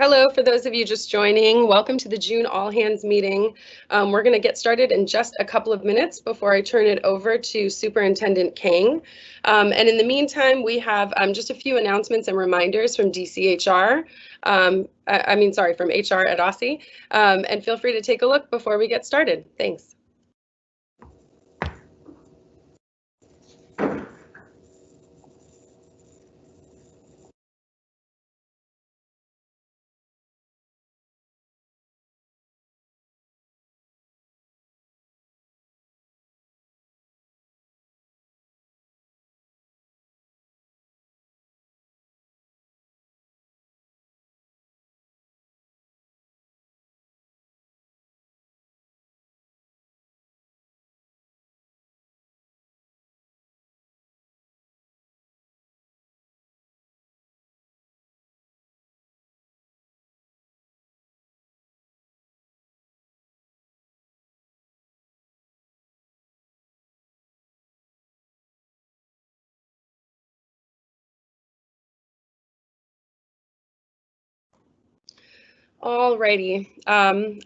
Hello, for those of you just joining, welcome to the June All Hands meeting. We're going to get started in just a couple of minutes before I turn it over to Superintendent Kang. And in the meantime, we have just a few announcements and reminders from DCHR, from HR at OSSE, and feel free to take a look before we get started. Thanks. Alrighty.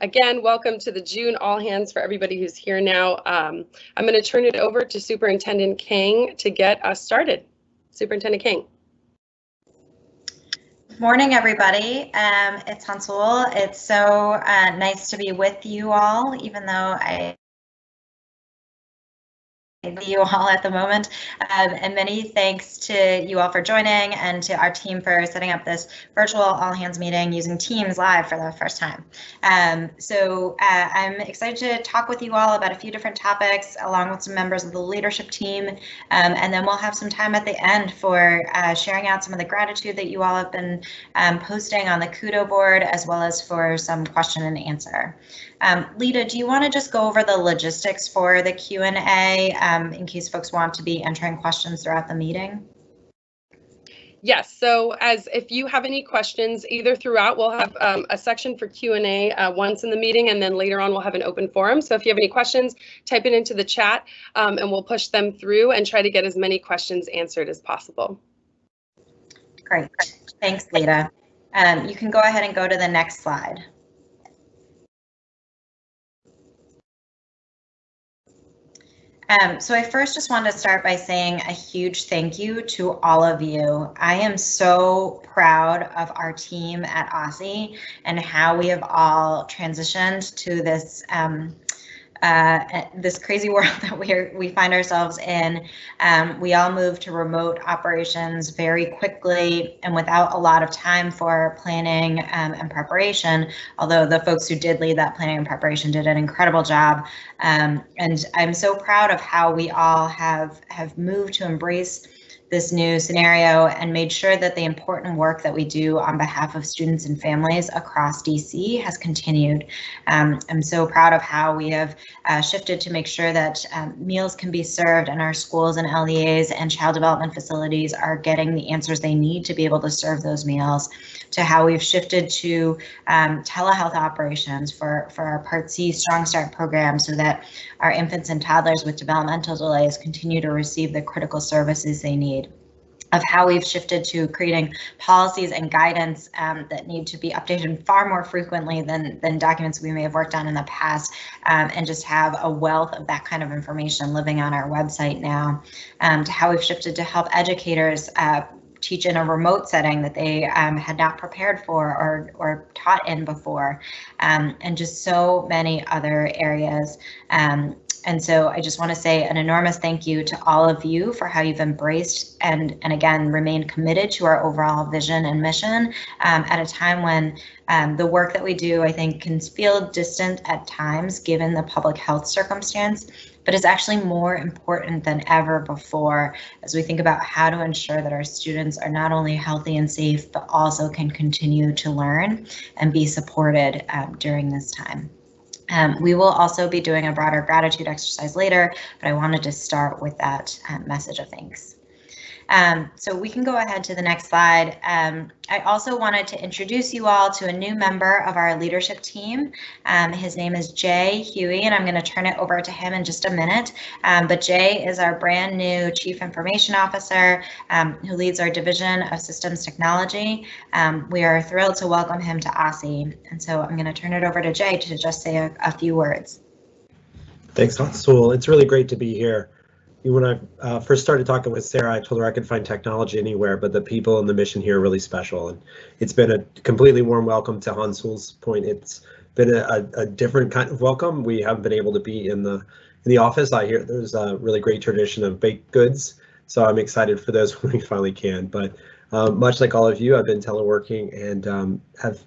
Again, welcome to the June All Hands for everybody who's here now. I'm going to turn it over to Superintendent Kang to get us started. Superintendent Kang. Morning, everybody. It's Hansel. It's so nice to be with you all, even though I you all at the moment, and many thanks to you all for joining and to our team for setting up this virtual all hands meeting using Teams live for the first time. I'm excited to talk with you all about a few different topics along with some members of the leadership team, and then we'll have some time at the end for sharing out some of the gratitude that you all have been posting on the Kudo board, as well as for some question and answer. Lita, do you want to just go over the logistics for the Q&A in case folks want to be entering questions throughout the meeting? Yes, so if you have any questions, either throughout, we'll have a section for Q&A once in the meeting, and then later on we'll have an open forum. So if you have any questions, type it into the chat and we'll push them through and try to get as many questions answered as possible. Great, thanks, Lita. You can go ahead and go to the next slide. So I first just wanted to start by saying a huge thank you to all of you. I am so proud of our team at OSSE and how we have all transitioned to this this crazy world that we find ourselves in. We all moved to remote operations very quickly and without a lot of time for planning and preparation, although the folks who did lead that planning and preparation did an incredible job. And I'm so proud of how we all have moved to embrace this new scenario and made sure that the important work that we do on behalf of students and families across DC has continued. I'm so proud of how we have shifted to make sure that meals can be served in our schools and LEAs and child development facilities are getting the answers they need to be able to serve those meals, to how we've shifted to telehealth operations for our Part C Strong Start program so that our infants and toddlers with developmental delays continue to receive the critical services they need, of how we've shifted to creating policies and guidance that need to be updated far more frequently than documents we may have worked on in the past, and just have a wealth of that kind of information living on our website now, to how we've shifted to help educators teach in a remote setting that they had not prepared for or taught in before, and just so many other areas. And so I just want to say an enormous thank you to all of you for how you've embraced and again remained committed to our overall vision and mission at a time when the work that we do, I think, can feel distant at times given the public health circumstance, but is actually more important than ever before as we think about how to ensure that our students are not only healthy and safe, but also can continue to learn and be supported during this time. We will also be doing a broader gratitude exercise later, but I wanted to start with that message of thanks. So we can go ahead to the next slide. I also wanted to introduce you all to a new member of our leadership team. His name is Jay Huey, and I'm going to turn it over to him in just a minute. But Jay is our brand new Chief Information Officer who leads our Division of Systems Technology. We are thrilled to welcome him to OSSE. And so I'm going to turn it over to Jay to just say a few words. Thanks, Sul. It's really great to be here. When I first started talking with Sarah, I told her I could find technology anywhere, but the people and the mission here are really special. And it's been a completely warm welcome. To Hansul's point, it's been a different kind of welcome. We haven't been able to be in the office. I hear there's a really great tradition of baked goods, so I'm excited for those when we finally can. But much like all of you, I've been teleworking and have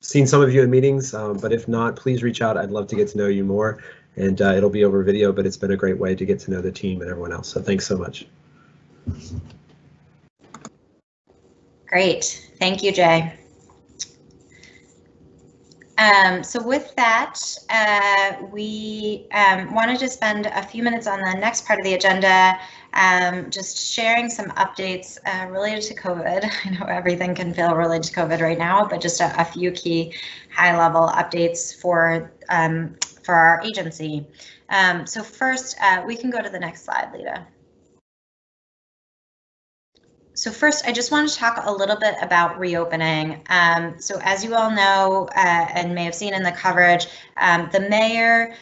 seen some of you in meetings, but if not, please reach out. I'd love to get to know you more. And it'll be over video, but it's been a great way to get to know the team and everyone else. So thanks so much. Great. Thank you, Jay. So with that, we wanted to spend a few minutes on the next part of the agenda, just sharing some updates related to COVID. I know everything can feel related to COVID right now, but just a few key high-level updates for our agency. So first, we can go to the next slide, Lita. So first, I just want to talk a little bit about reopening. So as you all know and may have seen in the coverage, the mayor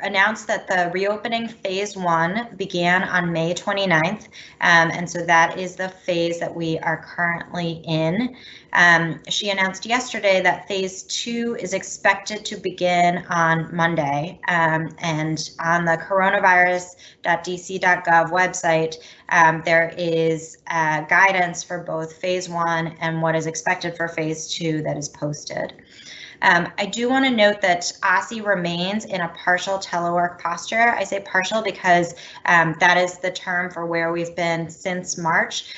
announced that the reopening phase 1 began on May 29th. And so that is the phase that we are currently in. She announced yesterday that phase 2 is expected to begin on Monday. And on the coronavirus.dc.gov website, there is guidance for both phase 1 and what is expected for phase 2 that is posted. I do want to note that OSSE remains in a partial telework posture. I say partial because that is the term for where we've been since March,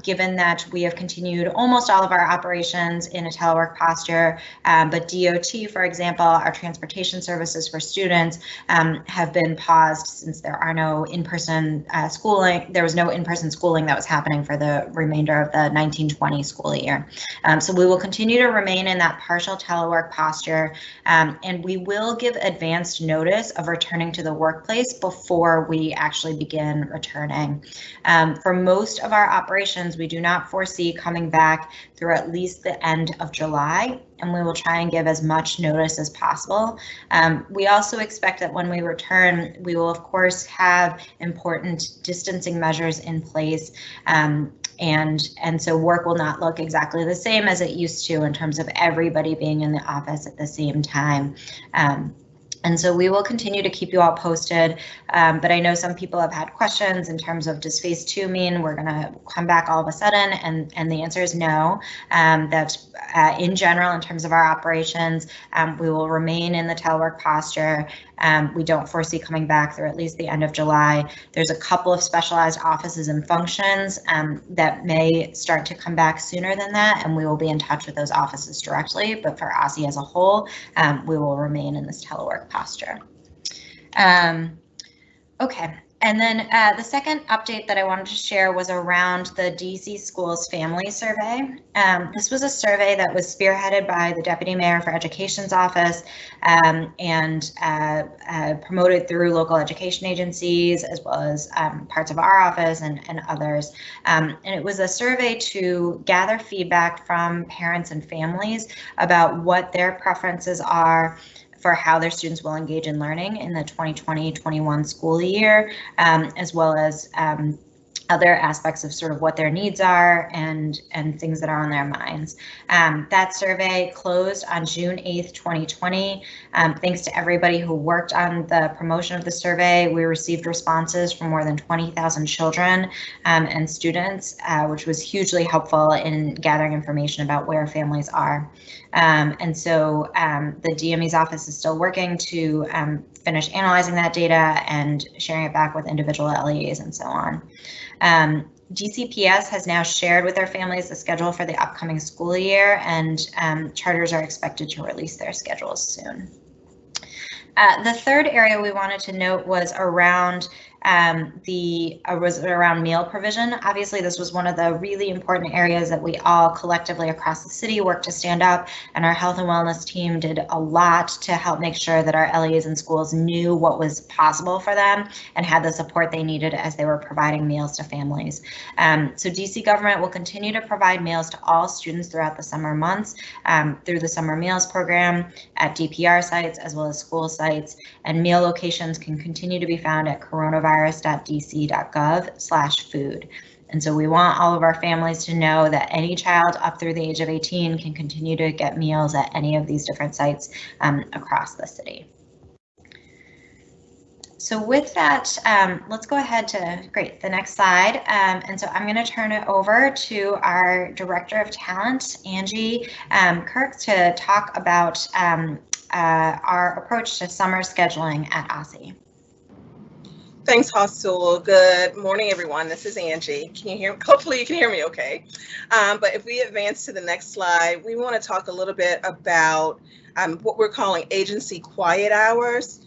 given that we have continued almost all of our operations in a telework posture, but DOT, for example, our transportation services for students have been paused since there are no in-person schooling. There was no in-person schooling that was happening for the remainder of the 1920 school year. So we will continue to remain in that partial telework posture, and we will give advanced notice of returning to the workplace before we actually begin returning. For most of our operations, we do not foresee coming back through at least the end of July, and we will try and give as much notice as possible. We also expect that when we return, we will of course have important distancing measures in place, and so work will not look exactly the same as it used to in terms of everybody being in the office at the same time. And so we will continue to keep you all posted, but I know some people have had questions in terms of, does phase 2 mean we're going to come back all of a sudden? And the answer is no. That in general, in terms of our operations, we will remain in the telework posture. We don't foresee coming back through at least the end of July. There's a couple of specialized offices and functions that may start to come back sooner than that, and we will be in touch with those offices directly. But for OSSE as a whole, we will remain in this telework posture. Okay. And then the second update that I wanted to share was around the DC Schools Family Survey. This was a survey that was spearheaded by the Deputy Mayor for Education's office and promoted through local education agencies, as well as parts of our office and others. And it was a survey to gather feedback from parents and families about what their preferences are for how their students will engage in learning in the 2020-21 school year, as well as other aspects of sort of what their needs are and things that are on their minds. That survey closed on June 8th, 2020. Thanks to everybody who worked on the promotion of the survey. We received responses from more than 20,000 children and students, which was hugely helpful in gathering information about where families are. And so the DME's office is still working to finish analyzing that data and sharing it back with individual LEAs and so on. DCPS has now shared with their families the schedule for the upcoming school year, and charters are expected to release their schedules soon. The third area we wanted to note was around was around meal provision. Obviously, this was one of the really important areas that we all collectively across the city worked to stand up, and our health and wellness team did a lot to help make sure that our LEAs and schools knew what was possible for them and had the support they needed as they were providing meals to families. So DC government will continue to provide meals to all students throughout the summer months through the summer meals program at DPR sites as well as school sites, and meal locations can continue to be found at coronavirus.dc.gov/food. And so we want all of our families to know that any child up through the age of 18 can continue to get meals at any of these different sites across the city. So with that, let's go ahead to the next slide. And so I'm going to turn it over to our Director of Talent, Angie Kirk, to talk about our approach to summer scheduling at OSSE. Thanks, Hossul. Good morning, everyone. This is Angie. Can you hear me? Hopefully you can hear me okay. But if we advance to the next slide, we want to talk a little bit about what we're calling agency quiet hours.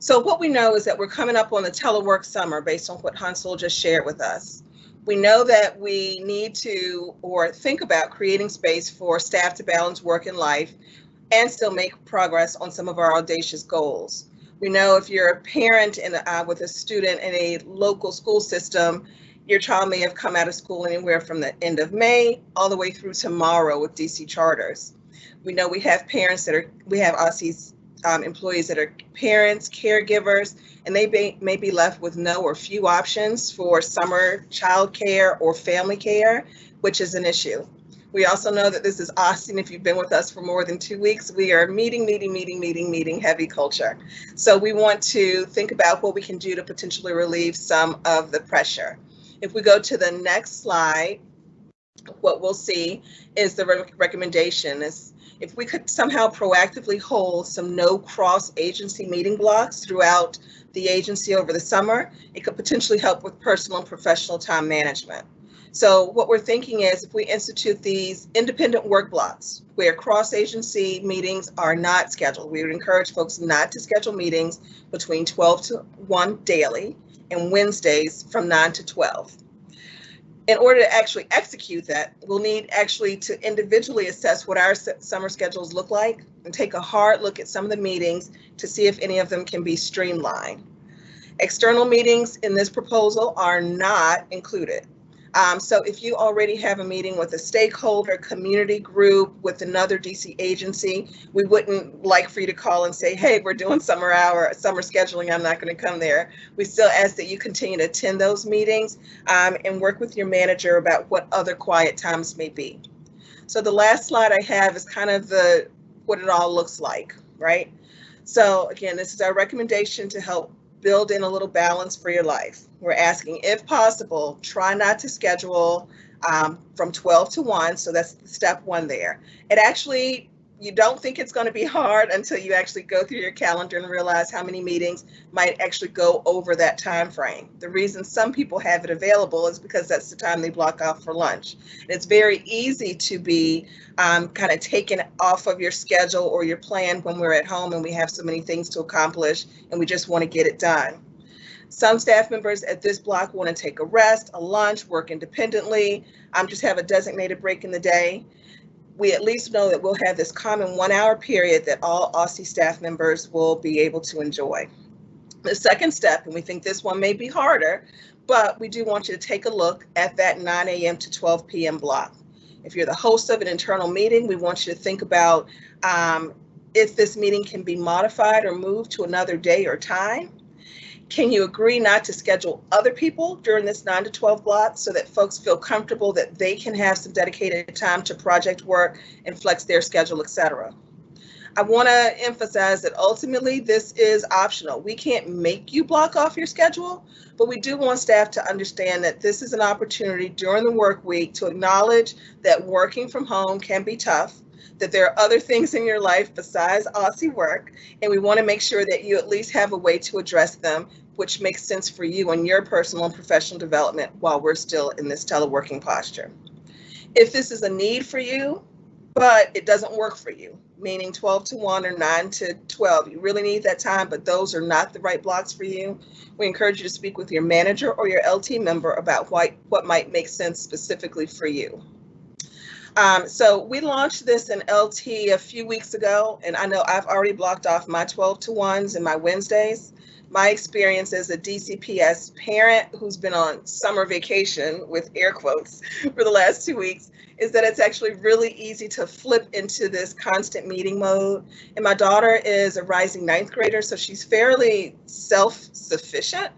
So what we know is that we're coming up on the telework summer based on what Hossul just shared with us. We know that we need to think about creating space for staff to balance work and life and still make progress on some of our audacious goals. We know if you're a parent with a student in a local school system, your child may have come out of school anywhere from the end of May all the way through tomorrow with DC charters. We know we have OSSE's employees that are parents, caregivers, and they may be left with no or few options for summer child care or family care, which is an issue. We also know that this is OSSE, and if you've been with us for more than 2 weeks, we are meeting heavy culture. So we want to think about what we can do to potentially relieve some of the pressure. If we go to the next slide, what we'll see is the recommendation is if we could somehow proactively hold some no cross-agency meeting blocks throughout the agency over the summer, it could potentially help with personal and professional time management. So what we're thinking is if we institute these independent work blocks where cross-agency meetings are not scheduled, we would encourage folks not to schedule meetings between 12 to 1 daily and Wednesdays from 9 to 12. In order to actually execute that, we'll need actually to individually assess what our summer schedules look like and take a hard look at some of the meetings to see if any of them can be streamlined. External meetings in this proposal are not included. So if you already have a meeting with a stakeholder, community group, with another DC agency, we wouldn't like for you to call and say, hey, we're doing summer scheduling, I'm not going to come there. We still ask that you continue to attend those meetings and work with your manager about what other quiet times may be. So the last slide I have is kind of what it all looks like, right? So again, this is our recommendation to help build in a little balance for your life. We're asking, if possible, try not to schedule from 12 to 1. So that's step one there. It actually, you don't think it's going to be hard until you actually go through your calendar and realize how many meetings might actually go over that time frame. The reason some people have it available is because that's the time they block off for lunch. And it's very easy to be kind of taken off of your schedule or your plan when we're at home and we have so many things to accomplish and we just want to get it done. Some staff members at this block want to take a rest, a lunch, work independently, just have a designated break in the day. We at least know that we'll have this common 1 hour period that all OSSE staff members will be able to enjoy. The second step, and we think this one may be harder, but we do want you to take a look at that 9 a.m. to 12 p.m. block. If you're the host of an internal meeting, we want you to think about if this meeting can be modified or moved to another day or time. Can you agree not to schedule other people during this 9 to 12 block so that folks feel comfortable that they can have some dedicated time to project work and flex their schedule, etc. I want to emphasize that ultimately this is optional. We can't make you block off your schedule, but we do want staff to understand that this is an opportunity during the work week to acknowledge that working from home can be tough, that there are other things in your life besides OSSE work, and we want to make sure that you at least have a way to address them, which makes sense for you and your personal and professional development while we're still in this teleworking posture. If this is a need for you, but it doesn't work for you, meaning 12 to 1 or 9 to 12. You really need that time, but those are not the right blocks for you. We encourage you to speak with your manager or your LT member about what might make sense specifically for you. So we launched this in LT a few weeks ago, and I know I've already blocked off my 12 to 1s and my Wednesdays. My experience as a DCPS parent who's been on summer vacation, with air quotes, for the last 2 weeks, is that it's actually really easy to flip into this constant meeting mode. And my daughter is a rising 9th grader, so she's fairly self-sufficient.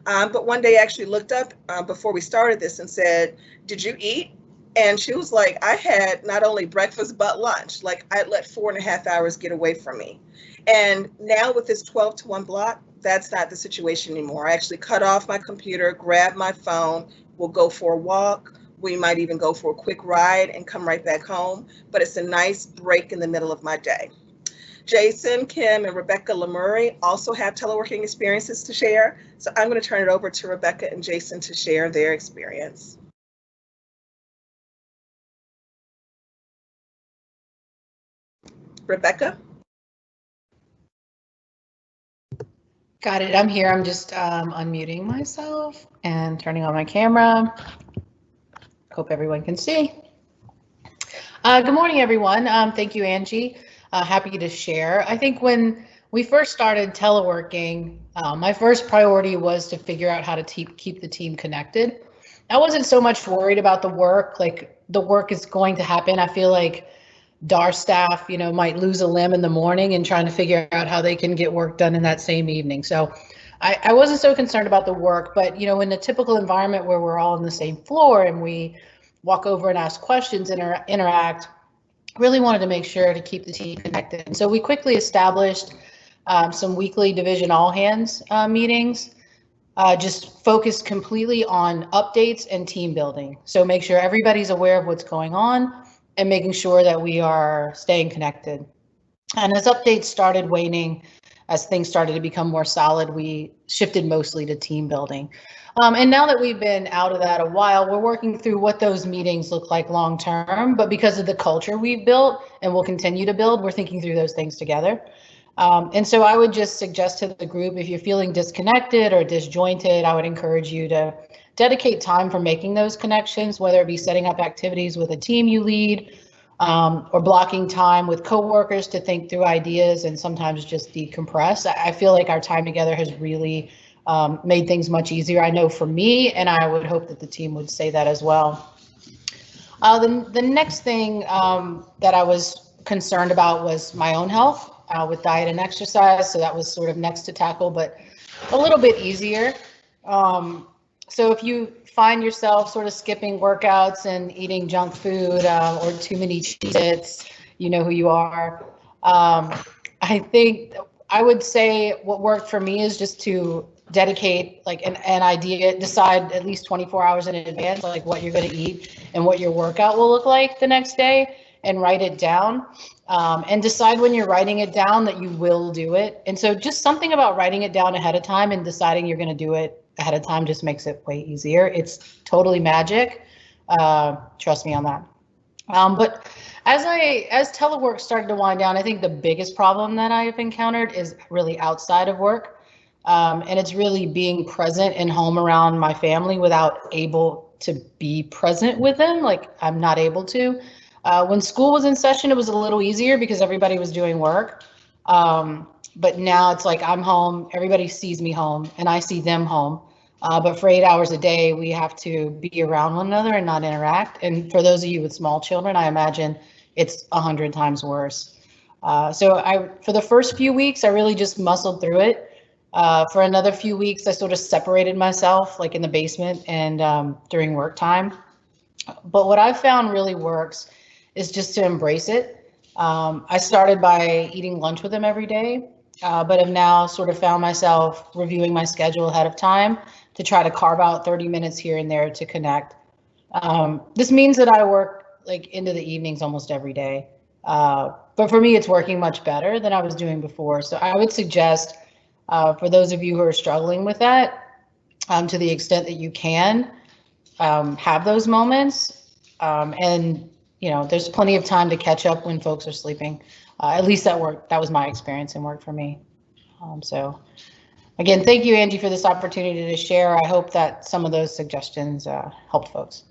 But one day I actually looked up before we started this and said, "Did you eat?" And she was like, "I had not only breakfast, but lunch." Like, I'd let 4.5 hours get away from me. And now with this 12 to 1 block, that's not the situation anymore. I actually cut off my computer, grab my phone, we'll go for a walk. We might even go for a quick ride and come right back home. But it's a nice break in the middle of my day. Jason, Kim, and Rebecca Lemurray also have teleworking experiences to share. So I'm going to turn it over to Rebecca and Jason to share their experience. Rebecca? Got it. I'm here. I'm just unmuting myself and turning on my camera. Hope everyone can see. Good morning, everyone. Thank you, Angie. Happy to share. I think when we first started teleworking, my first priority was to figure out how to keep the team connected. I wasn't so much worried about the work, like the work is going to happen. I feel like DAR staff, might lose a limb in the morning and trying to figure out how they can get work done in that same evening. So I wasn't so concerned about the work, but in a typical environment where we're all on the same floor and we walk over and ask questions and interact, really wanted to make sure to keep the team connected. And so we quickly established some weekly division all hands meetings, just focused completely on updates and team building. So make sure everybody's aware of what's going on and making sure that we are staying connected. And as updates started waning, as things started to become more solid, we shifted mostly to team building. And now that we've been out of that a while, we're working through what those meetings look like long term. But because of the culture we've built and will continue to build, we're thinking through those things together. And so I would just suggest to the group, if you're feeling disconnected or disjointed, I would encourage you to dedicate time for making those connections, whether it be setting up activities with a team you lead, or blocking time with coworkers to think through ideas and sometimes just decompress. I feel like our time together has really made things much easier. I know for me, and I would hope that the team would say that as well. The next thing that I was concerned about was my own health with diet and exercise. So that was sort of next to tackle, but a little bit easier. So if you find yourself sort of skipping workouts and eating junk food or too many Cheez-Its, you know who you are. I think I would say what worked for me is just to dedicate like an idea, decide at least 24 hours in advance, like what you're going to eat and what your workout will look like the next day, and write it down. And decide when you're writing it down that you will do it. And so just something about writing it down ahead of time and deciding you're going to do it ahead of time just makes it way easier. It's totally magic. Trust me on that. But as telework started to wind down, I think the biggest problem that I've encountered is really outside of work. And it's really being present and home around my family without able to be present with them. Like I'm not able to. When school was in session, it was a little easier because everybody was doing work. But now it's like I'm home, everybody sees me home, and I see them home. But for 8 hours a day, we have to be around one another and not interact. And for those of you with small children, I imagine it's 100 times worse. So for the first few weeks, I really just muscled through it. For another few weeks, I sort of separated myself, like in the basement and during work time. But what I've found really works is just to embrace it. I started by eating lunch with them every day, but have now sort of found myself reviewing my schedule ahead of time to try to carve out 30 minutes here and there to connect. This means that I work like into the evenings almost every day. But for me, it's working much better than I was doing before. So I would suggest for those of you who are struggling with that, to the extent that you can, have those moments and there's plenty of time to catch up when folks are sleeping. At least that worked. That was my experience and worked for me. So again, thank you, Angie, for this opportunity to share. I hope that some of those suggestions helped folks.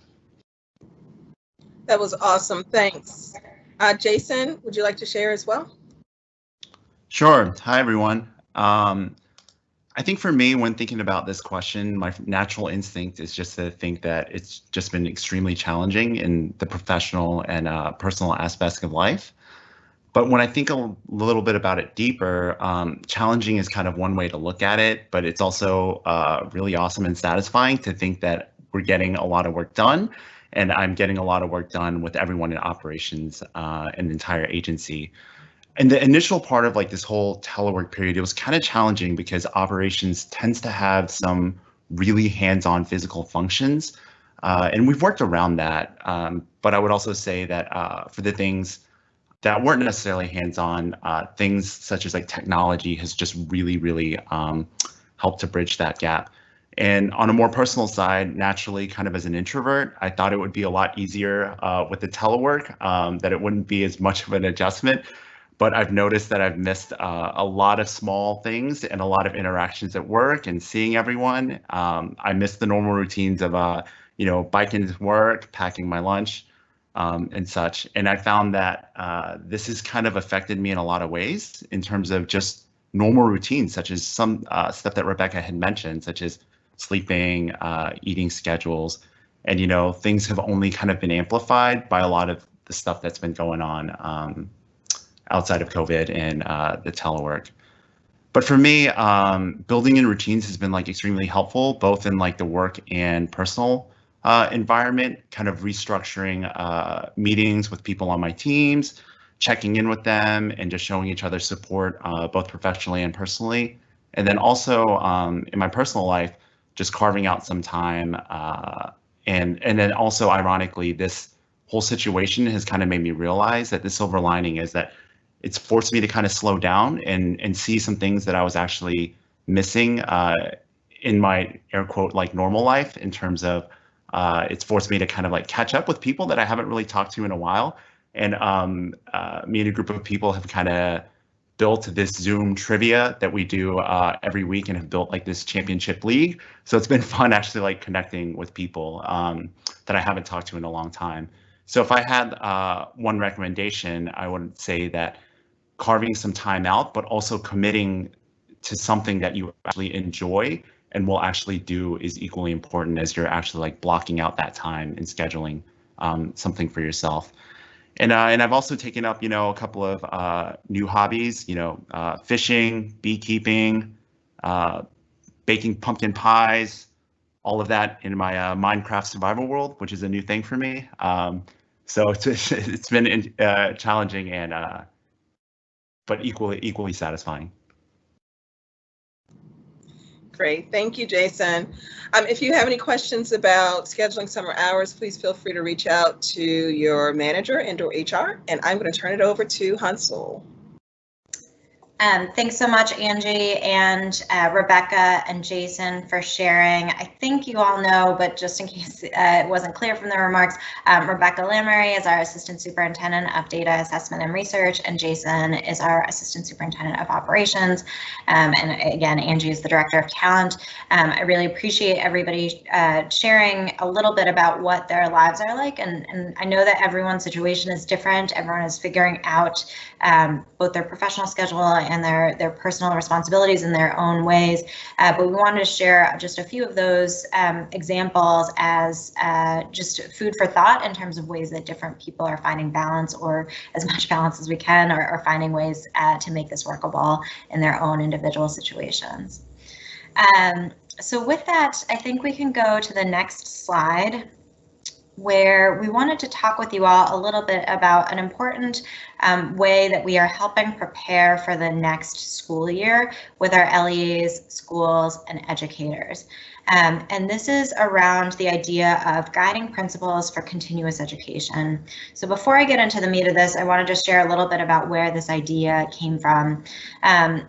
That was awesome. Thanks. Jason, would you like to share as well? Sure. Hi, everyone. I think for me, when thinking about this question, my natural instinct is just to think that it's just been extremely challenging in the professional and personal aspects of life. But when I think a little bit about it deeper, challenging is kind of one way to look at it, but it's also really awesome and satisfying to think that we're getting a lot of work done, and I'm getting a lot of work done with everyone in operations and the entire agency. In the initial part of like this whole telework period, it was kind of challenging because operations tends to have some really hands-on physical functions, and we've worked around that. But I would also say that for the things that weren't necessarily hands-on, things such as like technology has just really helped to bridge that gap. And on a more personal side, naturally, kind of as an introvert, I thought it would be a lot easier with the telework, that it wouldn't be as much of an adjustment. But I've noticed that I've missed a lot of small things and a lot of interactions at work and seeing everyone. I missed the normal routines of, biking to work, packing my lunch, and such. And I found that this has kind of affected me in a lot of ways in terms of just normal routines, such as some stuff that Rebecca had mentioned, such as sleeping, eating schedules. And, things have only kind of been amplified by a lot of the stuff that's been going on outside of COVID and the telework. But for me, building in routines has been like extremely helpful, both in like the work and personal environment, kind of restructuring meetings with people on my teams, checking in with them, and just showing each other support, both professionally and personally. And then also in my personal life, just carving out some time. And then also, ironically, this whole situation has kind of made me realize that the silver lining is that it's forced me to kind of slow down and see some things that I was actually missing in my air quote like normal life, in terms of it's forced me to kind of like catch up with people that I haven't really talked to in a while. And me and a group of people have kind of built this Zoom trivia that we do every week, and have built like this championship league. So it's been fun actually like connecting with people that I haven't talked to in a long time. So if I had one recommendation, I would say that carving some time out, but also committing to something that you actually enjoy and will actually do is equally important as you're actually like blocking out that time and scheduling something for yourself. And I've also taken up, a couple of new hobbies, fishing, beekeeping, baking pumpkin pies, all of that in my Minecraft survival world, which is a new thing for me. So it's been challenging and but equally satisfying. Great, thank you, Jason. If you have any questions about scheduling summer hours, please feel free to reach out to your manager and/or HR, and I'm going to turn it over to Hansel. Thanks so much, Angie and Rebecca and Jason, for sharing. I think you all know, but just in case it wasn't clear from the remarks, Rebecca Lamery is our Assistant Superintendent of Data Assessment and Research, and Jason is our Assistant Superintendent of Operations. And again, Angie is the Director of Talent. I really appreciate everybody sharing a little bit about what their lives are like. And I know that everyone's situation is different. Everyone is figuring out both their professional schedule and their personal responsibilities in their own ways. But we wanted to share just a few of those examples as just food for thought in terms of ways that different people are finding balance, or as much balance as we can, or finding ways to make this workable in their own individual situations. So with that, I think we can go to the next slide, where we wanted to talk with you all a little bit about an important way that we are helping prepare for the next school year with our LEAs, schools, and educators. And this is around the idea of guiding principles for continuous education. So before I get into the meat of this, I want to just share a little bit about where this idea came from.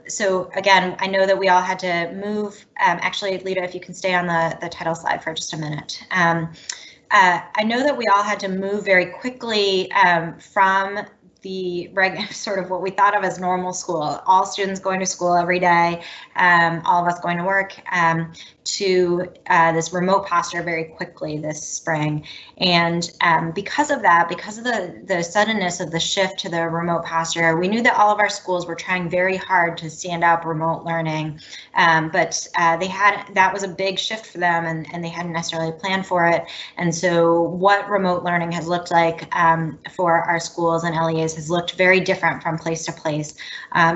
So again, I know that we all had to move. Actually, Lita, if you can stay on the title slide for just a minute. I know that we all had to move very quickly from the sort of what we thought of as normal school, all students going to school every day, all of us going to work, to this remote posture very quickly this spring. And because of that, because of the suddenness of the shift to the remote posture, we knew that all of our schools were trying very hard to stand up remote learning, but that was a big shift for them, and they hadn't necessarily planned for it. And so what remote learning has looked like for our schools and LEAs has looked very different from place to place.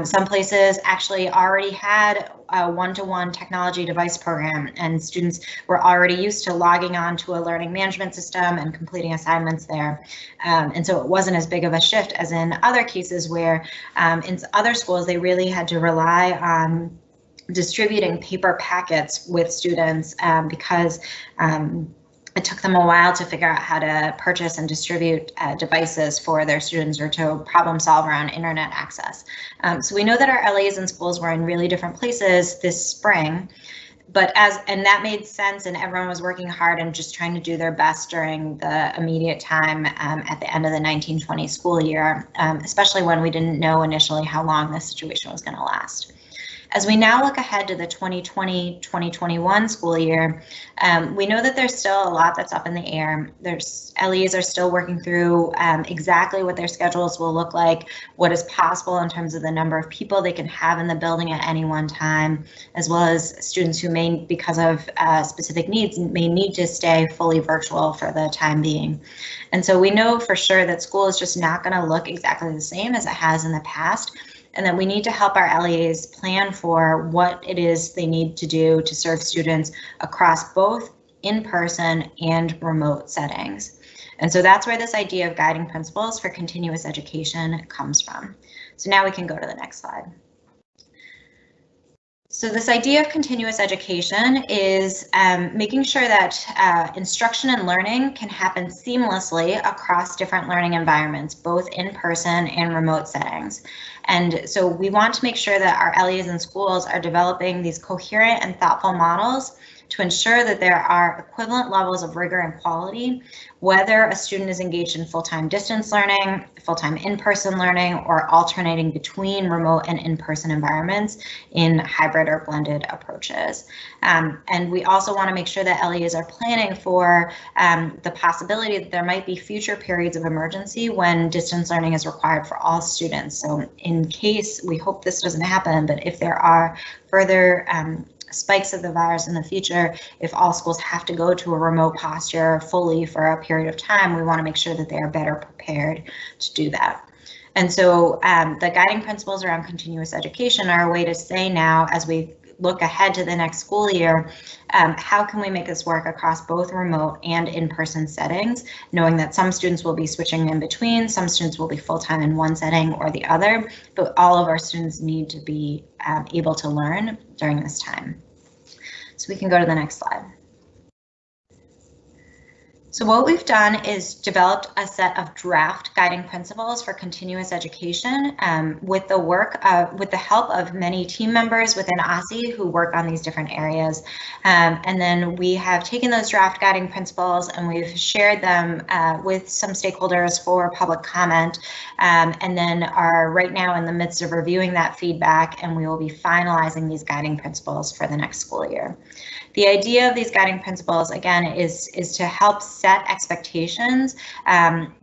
Some places actually already had a one-to-one technology device program, and students were already used to logging on to a learning management system and completing assignments there. And so it wasn't as big of a shift as in other cases where in other schools they really had to rely on distributing paper packets with students because it took them a while to figure out how to purchase and distribute devices for their students, or to problem solve around internet access. So we know that our LAs and schools were in really different places this spring, and that made sense, and everyone was working hard and just trying to do their best during the immediate time at the end of the 1920 school year, especially when we didn't know initially how long this situation was going to last. As we now look ahead to the 2020-2021 school year, we know that there's still a lot that's up in the air. LEs are still working through exactly what their schedules will look like, what is possible in terms of the number of people they can have in the building at any one time, as well as students who may, because of specific needs, may need to stay fully virtual for the time being. And so we know for sure that school is just not going to look exactly the same as it has in the past, and that we need to help our LEAs plan for what it is they need to do to serve students across both in-person and remote settings. And so that's where this idea of guiding principles for continuous education comes from. So now we can go to the next slide. So this idea of continuous education is making sure that instruction and learning can happen seamlessly across different learning environments, both in person and remote settings. And so we want to make sure that our LEAs and schools are developing these coherent and thoughtful models to ensure that there are equivalent levels of rigor and quality, whether a student is engaged in full-time distance learning, full-time in-person learning, or alternating between remote and in-person environments in hybrid or blended approaches. And we also want to make sure that LEAs are planning for the possibility that there might be future periods of emergency when distance learning is required for all students. So in case, we hope this doesn't happen, but if there are further spikes of the virus in the future, if all schools have to go to a remote posture fully for a period of time, we want to make sure that they are better prepared to do that. And so the guiding principles around continuous education are a way to say now, as we look ahead to the next school year, how can we make this work across both remote and in-person settings, knowing that some students will be switching in between, some students will be full-time in one setting or the other, but all of our students need to be able to learn during this time. So we can go to the next slide. So what we've done is developed a set of draft guiding principles for continuous education with the help of many team members within OSSE who work on these different areas. And then we have taken those draft guiding principles and we've shared them with some stakeholders for public comment, and then are right now in the midst of reviewing that feedback, and we will be finalizing these guiding principles for the next school year. The idea of these guiding principles, again, is to help set expectations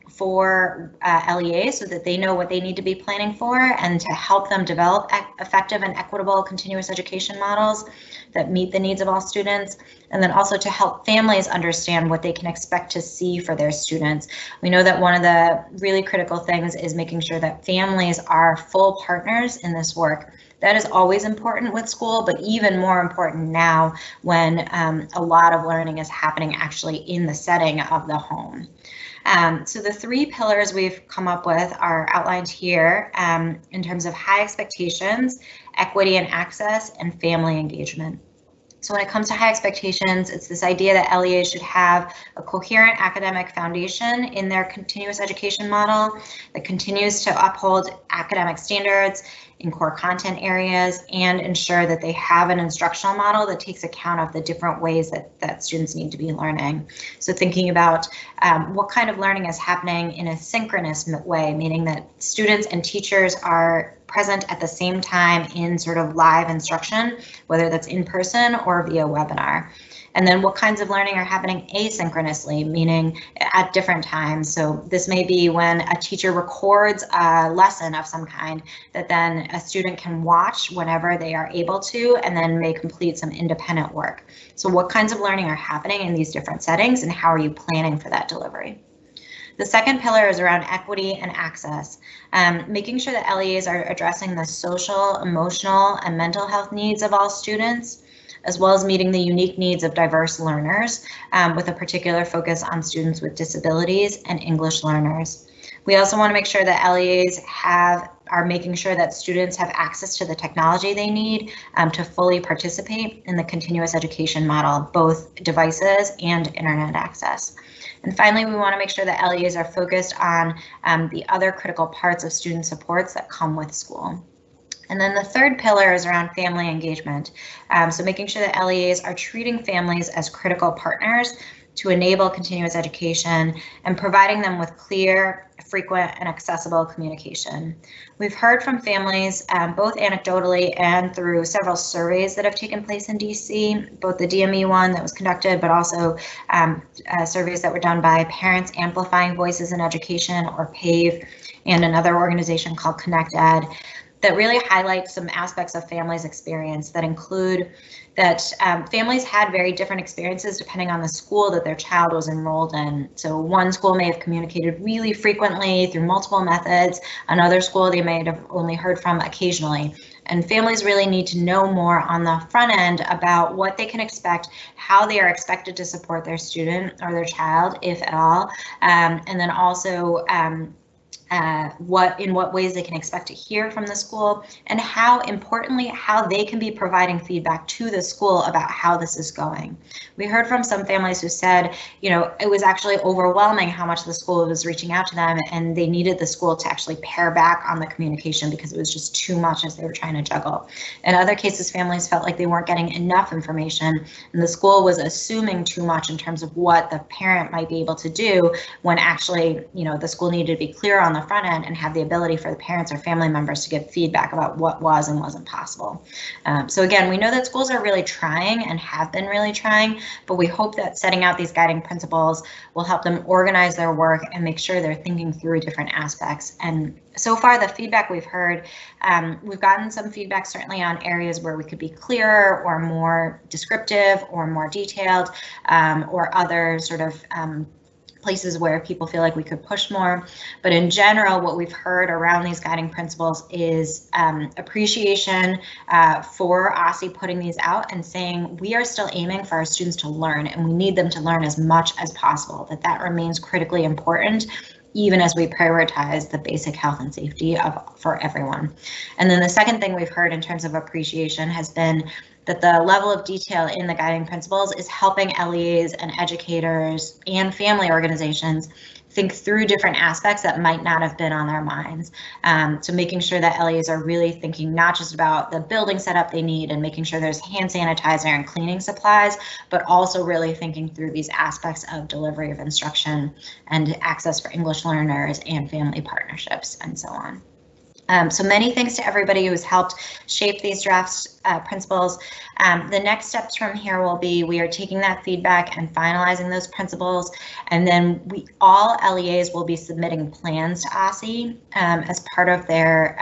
for LEAs so that they know what they need to be planning for, and to help them develop effective and equitable continuous education models that meet the needs of all students, and then also to help families understand what they can expect to see for their students. We know that one of the really critical things is making sure that families are full partners in this work. That is always important with school, but even more important now when a lot of learning is happening actually in the setting of the home. So the three pillars we've come up with are outlined here in terms of high expectations, equity and access, and family engagement. So when it comes to high expectations, it's this idea that LEAs should have a coherent academic foundation in their continuous education model that continues to uphold academic standards in core content areas, and ensure that they have an instructional model that takes account of the different ways that students need to be learning. So thinking about what kind of learning is happening in a synchronous way, meaning that students and teachers are present at the same time in sort of live instruction, whether that's in person or via webinar. And then what kinds of learning are happening asynchronously, meaning at different times. So this may be when a teacher records a lesson of some kind that then a student can watch whenever they are able to, and then may complete some independent work. So what kinds of learning are happening in these different settings, and how are you planning for that delivery? The second pillar is around equity and access, making sure that LEAs are addressing the social, emotional, and mental health needs of all students, as well as meeting the unique needs of diverse learners, with a particular focus on students with disabilities and English learners. We also want to make sure that LEAs are making sure that students have access to the technology they need to fully participate in the continuous education model, both devices and internet access. And finally, we want to make sure that LEAs are focused on the other critical parts of student supports that come with school. And then the third pillar is around family engagement. So making sure that LEAs are treating families as critical partners to enable continuous education and providing them with clear, frequent, and accessible communication. We've heard from families, both anecdotally and through several surveys that have taken place in DC, both the DME one that was conducted, but also surveys that were done by Parents Amplifying Voices in Education, or PAVE, and another organization called Connect Ed, that really highlights some aspects of families' experience that include that families had very different experiences depending on the school that their child was enrolled in. So one school may have communicated really frequently through multiple methods. Another school they may have only heard from occasionally. And families really need to know more on the front end about what they can expect, how they are expected to support their student or their child, if at all, and then also in what ways they can expect to hear from the school, and how importantly, how they can be providing feedback to the school about how this is going. We heard from some families who said, you know, it was actually overwhelming how much the school was reaching out to them, and they needed the school to actually pare back on the communication because it was just too much as they were trying to juggle. In other cases, families felt like they weren't getting enough information, and the school was assuming too much in terms of what the parent might be able to do, when actually, you know, the school needed to be clear on the front end and have the ability for the parents or family members to give feedback about what was and wasn't possible. So again, we know that schools are really trying and have been really trying, but we hope that setting out these guiding principles will help them organize their work and make sure they're thinking through different aspects. And so far, the feedback we've heard, we've gotten some feedback certainly on areas where we could be clearer or more descriptive or more detailed, or other sort of places where people feel like we could push more. But in general, what we've heard around these guiding principles is appreciation for OSSE putting these out and saying we are still aiming for our students to learn, and we need them to learn as much as possible, that remains critically important, even as we prioritize the basic health and safety for everyone. And then the second thing we've heard in terms of appreciation has been that the level of detail in the guiding principles is helping LEAs and educators and family organizations think through different aspects that might not have been on their minds. So making sure that LEAs are really thinking not just about the building setup they need and making sure there's hand sanitizer and cleaning supplies, but also really thinking through these aspects of delivery of instruction and access for English learners and family partnerships and so on. So many thanks to everybody who's helped shape these draft principles. The next steps from here will be we are taking that feedback and finalizing those principles, and then all LEAs will be submitting plans to OSSE as part of their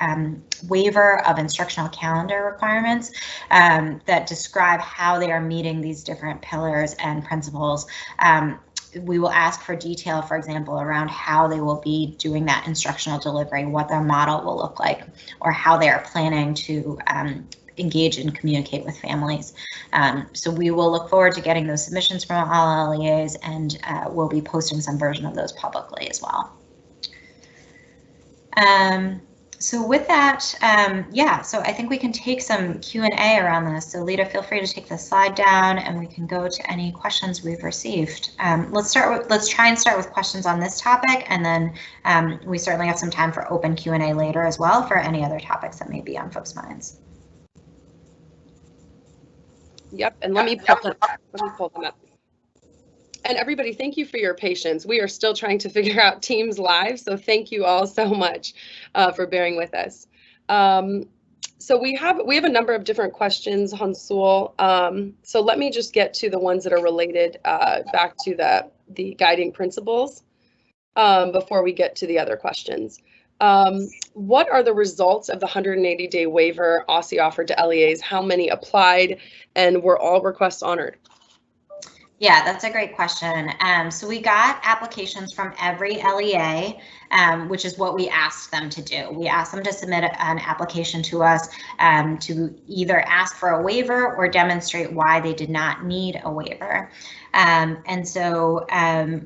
waiver of instructional calendar requirements that describe how they are meeting these different pillars and principles. We will ask for detail, for example, around how they will be doing that instructional delivery, what their model will look like, or how they are planning to engage and communicate with families. So we will look forward to getting those submissions from all LEAs, and we'll be posting some version of those publicly as well. So with that, yeah, so I think we can take some Q&A around this. So Lita, feel free to take the slide down and we can go to any questions we've received. Let's try and start with questions on this topic, and then we certainly have some time for open Q&A later as well for any other topics that may be on folks' minds. Yep, and let me pull them up. And everybody, thank you for your patience. We are still trying to figure out Teams Live, so thank you all so much for bearing with us. So we have a number of different questions, Hansul. So let me just get to the ones that are related back to the guiding principles before we get to the other questions. What are the results of the 180-day waiver OSSE offered to LEAs? How many applied, and were all requests honored? Yeah, that's a great question. So we got applications from every LEA, which is what we asked them to do. We asked them to submit an application to us to either ask for a waiver or demonstrate why they did not need a waiver. And so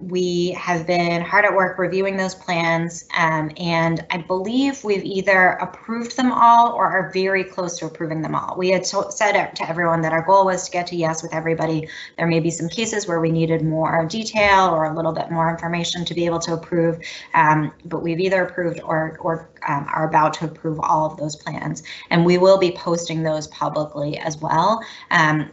we have been hard at work reviewing those plans, and I believe we've either approved them all or are very close to approving them all. We had said to everyone that our goal was to get to yes with everybody. There may be some cases where we needed more detail or a little bit more information to be able to approve, but we've either approved or are about to approve all of those plans, and we will be posting those publicly as well.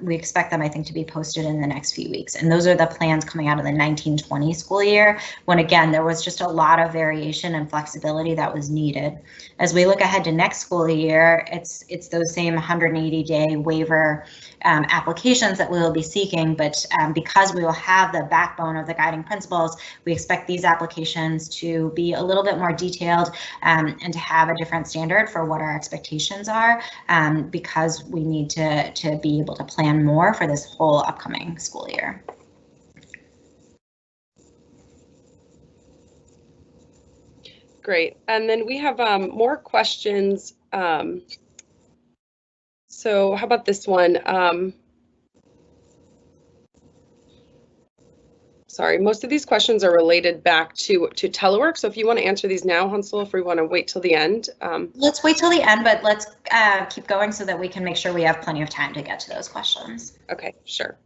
We expect them, I think, to be posted in the next few weeks. And those are the plans coming out of the 1920 school year, when again, there was just a lot of variation and flexibility that was needed. As we look ahead to next school year, it's those same 180-day waiver applications that we will be seeking, but because we will have the backbone of the guiding principles, we expect these applications to be a little bit more detailed and to have a different standard for what our expectations are, because we need to be able to plan more for this whole upcoming school year. Great, and then we have more questions. So how about this one? Sorry, most of these questions are related back to telework. So if you want to answer these now, Hansel, if we want to wait till the end. Let's wait till the end, but let's keep going so that we can make sure we have plenty of time to get to those questions. Okay, sure.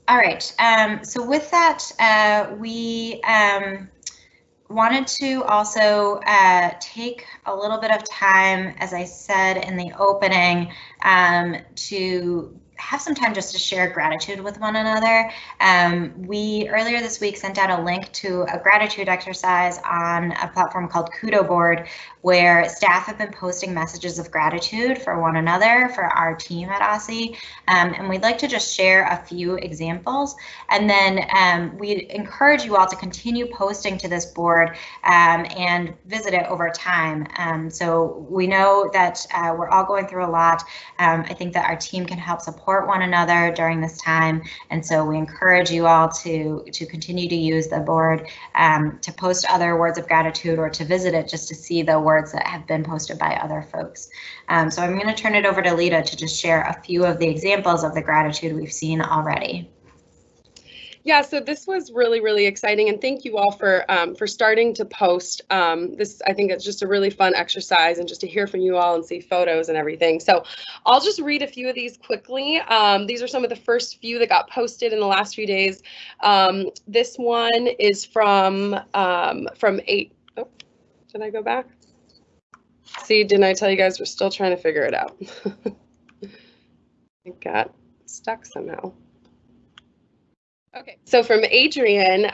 All right, so with that, we wanted to also take a little bit of time, as I said in the opening, to have some time just to share gratitude with one another. We earlier this week sent out a link to a gratitude exercise on a platform called Kudo Board, where staff have been posting messages of gratitude for one another, for our team at OSSE. And we'd like to just share a few examples. And then we encourage you all to continue posting to this board and visit it over time. So we know that we're all going through a lot. I think that our team can help support one another during this time. And so we encourage you all to continue to use the board to post other words of gratitude or to visit it just to see the words that have been posted by other folks. So I'm going to turn it over to Lita to just share a few of the examples of the gratitude we've seen already. Yeah, so this was really, really exciting, and thank you all for starting to post. This, I think it's just a really fun exercise, and just to hear from you all and see photos and everything. So I'll just read a few of these quickly. These are some of the first few that got posted in the last few days. This one is from 8. Oh, did I go back? See, didn't I tell you guys we're still trying to figure it out? It got stuck somehow. Okay, so from Adrian,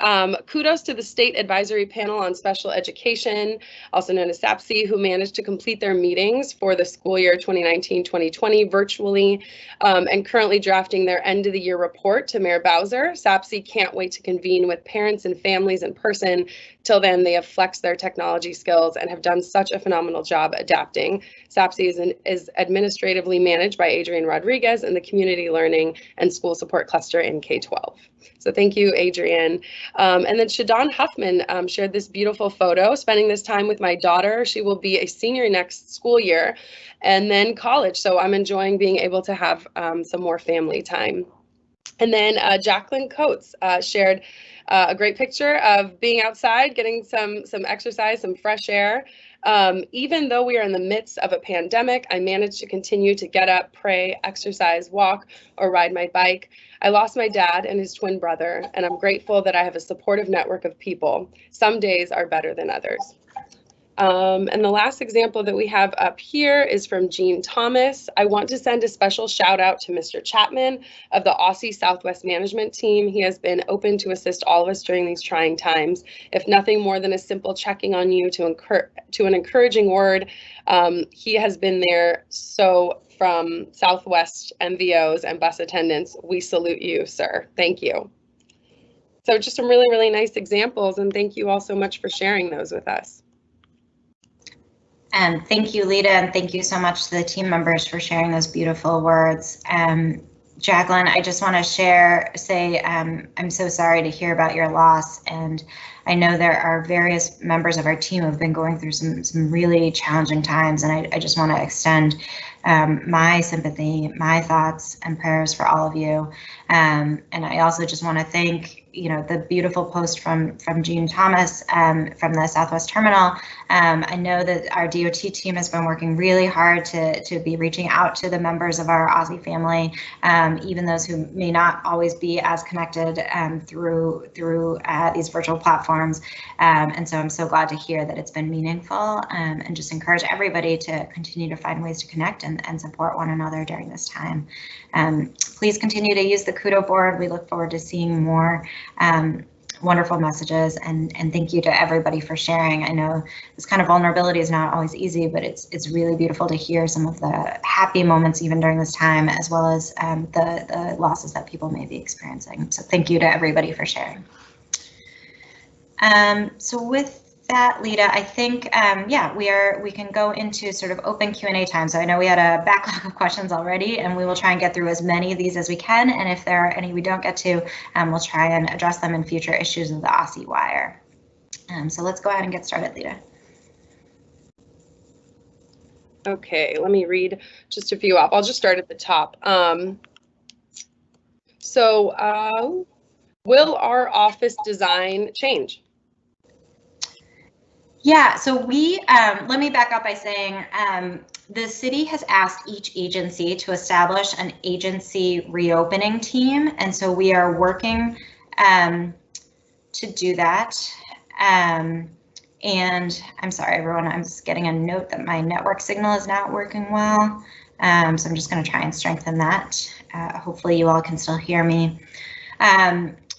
kudos to the State Advisory Panel on Special Education, also known as SAPSE, who managed to complete their meetings for the school year 2019-2020 virtually and currently drafting their end of the year report to Mayor Bowser. SAPSE can't wait to convene with parents and families in person. Till then, they have flexed their technology skills and have done such a phenomenal job adapting. SAPSE is administratively managed by Adrian Rodriguez in the Community Learning and School Support Cluster in K-12. So thank you, Adrian. And then Shadon Huffman shared this beautiful photo, spending this time with my daughter. She will be a senior next school year and then college. So I'm enjoying being able to have some more family time. And then Jacqueline Coates shared a great picture of being outside, getting some exercise, some fresh air. Even though we are in the midst of a pandemic, I managed to continue to get up, pray, exercise, walk, or ride my bike. I lost my dad and his twin brother, and I'm grateful that I have a supportive network of people. Some days are better than others. And the last example that we have up here is from Gene Thomas. I want to send a special shout out to Mr. Chapman of the OSSE Southwest Management Team. He has been open to assist all of us during these trying times. If nothing more than a simple checking on you to an encouraging word, he has been there. So from Southwest MVOs and bus attendants, we salute you, sir. Thank you. So just some really, really nice examples, and thank you all so much for sharing those with us. Thank you, Lita, and thank you so much to the team members for sharing those beautiful words. Jacqueline, I just want to say I'm so sorry to hear about your loss, and I know there are various members of our team who have been going through some really challenging times, and I just want to extend my sympathy, my thoughts and prayers for all of you. And I also just want to thank the beautiful post from Gene Thomas from the Southwest Terminal. I know that our DOT team has been working really hard to be reaching out to the members of our OSSE family, even those who may not always be as connected through these virtual platforms. And so I'm so glad to hear that it's been meaningful, and just encourage everybody to continue to find ways to connect and support one another during this time. Please continue to use the Kudo board. We look forward to seeing more wonderful messages, and thank you to everybody for sharing. I know this kind of vulnerability is not always easy, but it's really beautiful to hear some of the happy moments even during this time, as well as the losses that people may be experiencing. So thank you to everybody for sharing. So with that, Lita, I think yeah, we can go into sort of open Q&A time. So I know we had a backlog of questions already, and we will try and get through as many of these as we can. And if there are any we don't get to, we'll try and address them in future issues of the OSSE Wire. So let's go ahead and get started, Lita. Okay, let me read just a few off. I'll just start at the top. Will our office design change? Yeah, so let me back up by saying the city has asked each agency to establish an agency reopening team, and so we are working to do that. And I'm sorry, everyone, I'm just getting a note that my network signal is not working well, so I'm just going to try and strengthen that. Hopefully you all can still hear me.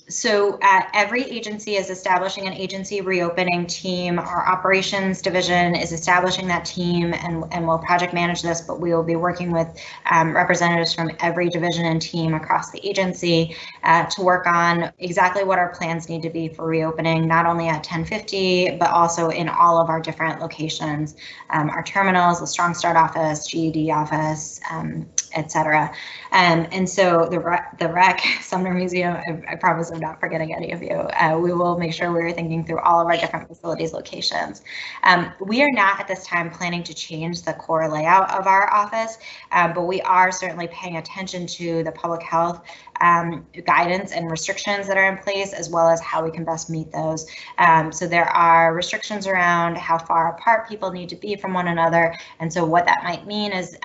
So every agency is establishing an agency reopening team. Our operations division is establishing that team, and will project manage this, but we will be working with representatives from every division and team across the agency to work on exactly what our plans need to be for reopening, not only at 1050, but also in all of our different locations, our terminals, the Strong Start office, GED office, etc. And so the rec, Sumner Museum, I promise I'm not forgetting any of you. We will make sure we're thinking through all of our different facilities locations. We are not at this time planning to change the core layout of our office, but we are certainly paying attention to the public health guidance and restrictions that are in place, as well as how we can best meet those. So there are restrictions around how far apart people need to be from one another. And so what that might mean is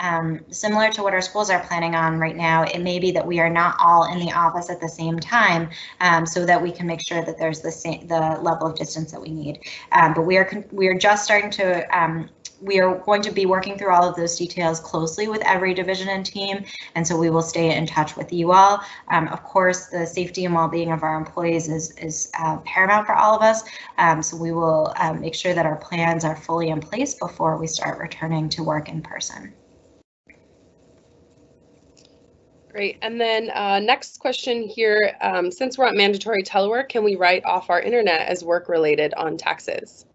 similar to what our schools are planning on right now. It may be that we are not all in the office at the same time, so that we can make sure that there's the level of distance that we need. But we are just starting to we are going to be working through all of those details closely with every division and team, and so we will stay in touch with you all. Of course, the safety and well-being of our employees is paramount for all of us, so we will make sure that our plans are fully in place before we start returning to work in person. Great. And then next question here, since we're at mandatory telework, can we write off our internet as work-related on taxes?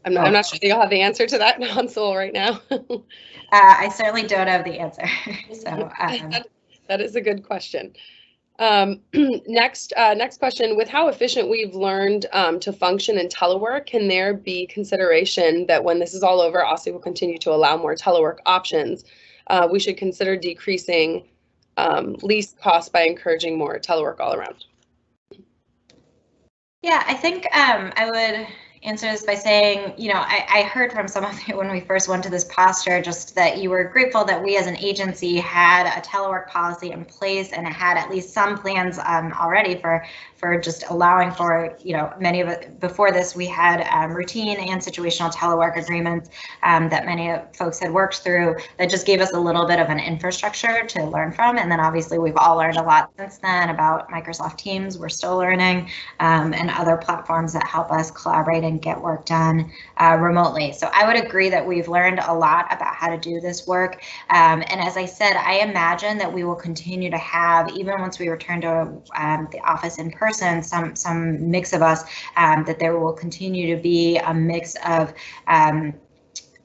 I'm not sure you'll have the answer to that, Hansel, right now. I certainly don't have the answer. So that is a good question. Next question, with how efficient we've learned to function in telework, can there be consideration that when this is all over, OSSE will continue to allow more telework options? We should consider decreasing least cost by encouraging more telework all around? Yeah, I think I would answer this by saying, you know, I heard from some of you when we first went to this posture, just that you were grateful that we as an agency had a telework policy in place and it had at least some plans already for just allowing for, you know, many of it. Before this, we had routine and situational telework agreements that many folks had worked through that just gave us a little bit of an infrastructure to learn from. And then obviously we've all learned a lot since then about Microsoft Teams. We're still learning, and other platforms that help us collaborate and get work done remotely. So I would agree that we've learned a lot about how to do this work. And as I said, I imagine that we will continue to have, even once we return to the office in person, some mix of us, that there will continue to be a mix of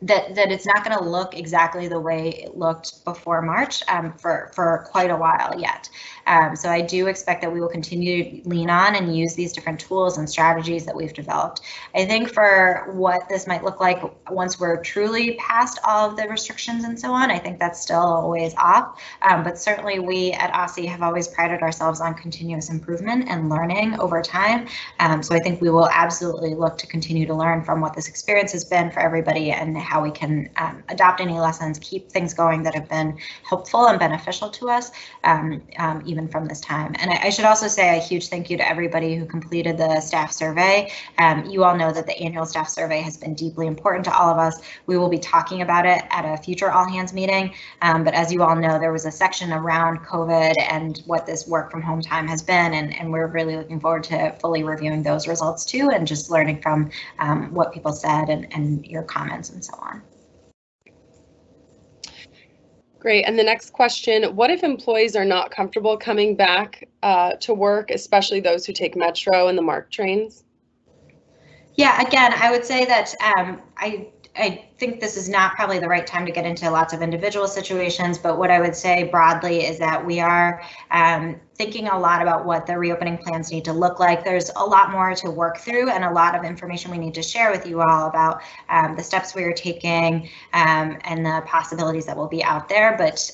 that it's not going to look exactly the way it looked before March for quite a while yet. So I do expect that we will continue to lean on and use these different tools and strategies that we've developed. I think for what this might look like once we're truly past all of the restrictions and so on, I think that's still a ways off. But certainly we at OSSE have always prided ourselves on continuous improvement and learning over time. So I think we will absolutely look to continue to learn from what this experience has been for everybody and how we can adopt any lessons, keep things going that have been helpful and beneficial to us, even from this time. And I should also say a huge thank you to everybody who completed the staff survey. You all know that the annual staff survey has been deeply important to all of us. We will be talking about it at a future all hands meeting. But as you all know, there was a section around COVID and what this work from home time has been. And we're really looking forward to fully reviewing those results too, and just learning from what people said and your comments and so on. Great. And the next question, what if employees are not comfortable coming back to work, especially those who take Metro and the MARC trains? Yeah, again, I would say that I think this is not probably the right time to get into lots of individual situations, but what I would say broadly is that we are thinking a lot about what the reopening plans need to look like. There's a lot more to work through and a lot of information we need to share with you all about the steps we are taking and the possibilities that will be out there. But